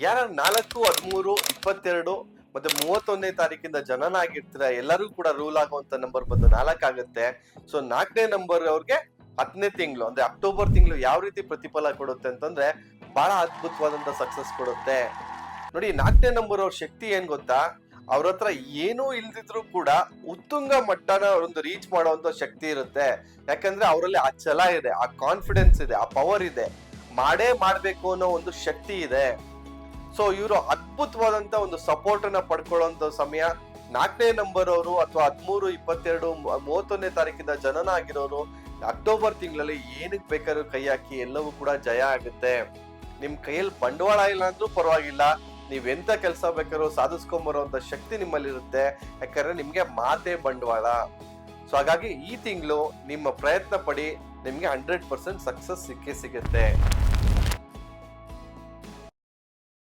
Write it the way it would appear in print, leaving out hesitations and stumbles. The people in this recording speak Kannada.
ಯಾರ 4-13-22 ಮತ್ತೆ 31ನೇ ತಾರೀಕಿಂದ ಜನನ ಆಗಿರ್ತೀರ ಎಲ್ಲರಿಗೂ ಕೂಡ ರೂಲ್ ಆಗುವಂತ ನಂಬರ್ ಬಂದು 4 ಆಗುತ್ತೆ. ಸೊ 4ನೇ ನಂಬರ್ ಅವ್ರಿಗೆ 10ನೇ ತಿಂಗಳು ಅಂದ್ರೆ ಅಕ್ಟೋಬರ್ ತಿಂಗಳು ಯಾವ ರೀತಿ ಪ್ರತಿಫಲ ಕೊಡುತ್ತೆ ಅಂತಂದ್ರೆ ಬಹಳ ಅದ್ಭುತವಾದಂತ ಸಕ್ಸಸ್ ಕೊಡುತ್ತೆ. ನೋಡಿ 4ನೇ ನಂಬರ್ ಅವ್ರ ಶಕ್ತಿ ಏನ್ ಗೊತ್ತಾ, ಅವ್ರ ಹತ್ರ ಏನೂ ಇಲ್ದಿದ್ರು ಕೂಡ ಉತ್ತುಂಗ ಮಟ್ಟನ ಒಂದು ರೀಚ್ ಮಾಡುವಂತ ಶಕ್ತಿ ಇರುತ್ತೆ. ಯಾಕಂದ್ರೆ ಅವರಲ್ಲಿ ಆ ಛಲ ಇದೆ, ಆ ಕಾನ್ಫಿಡೆನ್ಸ್ ಇದೆ, ಆ ಪವರ್ ಇದೆ, ಮಾಡೇ ಮಾಡ್ಬೇಕು ಅನ್ನೋ ಒಂದು ಶಕ್ತಿ ಇದೆ. ಸೊ ಇವರು ಅದ್ಭುತವಾದಂತ ಒಂದು ಸಪೋರ್ಟ್ ಅನ್ನ ಪಡ್ಕೊಳ್ಳುವಂತ ಸಮಯ 4ನೇ ನಂಬರ್ ಅವರು ಅಥವಾ 13-22-31ನೇ ತಾರೀಕಿಂದ ಜನನ ಆಗಿರೋರು ಅಕ್ಟೋಬರ್ ತಿಂಗಳಲ್ಲಿ ಏನಕ್ಕೆ ಬೇಕಾದ್ರೂ ಕೈ ಹಾಕಿ ಎಲ್ಲವೂ ಕೂಡ ಜಯ ಆಗುತ್ತೆ. ನಿಮ್ ಕೈಯಲ್ಲಿ ಬಂಡವಾಳ ಇಲ್ಲ ಅಂದ್ರೂ ಪರವಾಗಿಲ್ಲ, ನೀವ್ ಎಂತ ಕೆಲಸ ಬೇಕಾದ್ರೂ ಸಾಧಿಸ್ಕೊಂಬರುವಂತ ಶಕ್ತಿ ನಿಮ್ಮಲ್ಲಿ ಇರುತ್ತೆ. ಯಾಕಂದ್ರೆ ನಿಮ್ಗೆ ಮಾತೆ ಬಂಡವಾಳ. ಸೊ ಹಾಗಾಗಿ ಈ ತಿಂಗಳು ನಿಮ್ಮ ಪ್ರಯತ್ನ ಪಡಿ, ನಿಮ್ಗೆ 100% ಸಕ್ಸಸ್ ಸಿಕ್ಕೇ ಸಿಗುತ್ತೆ.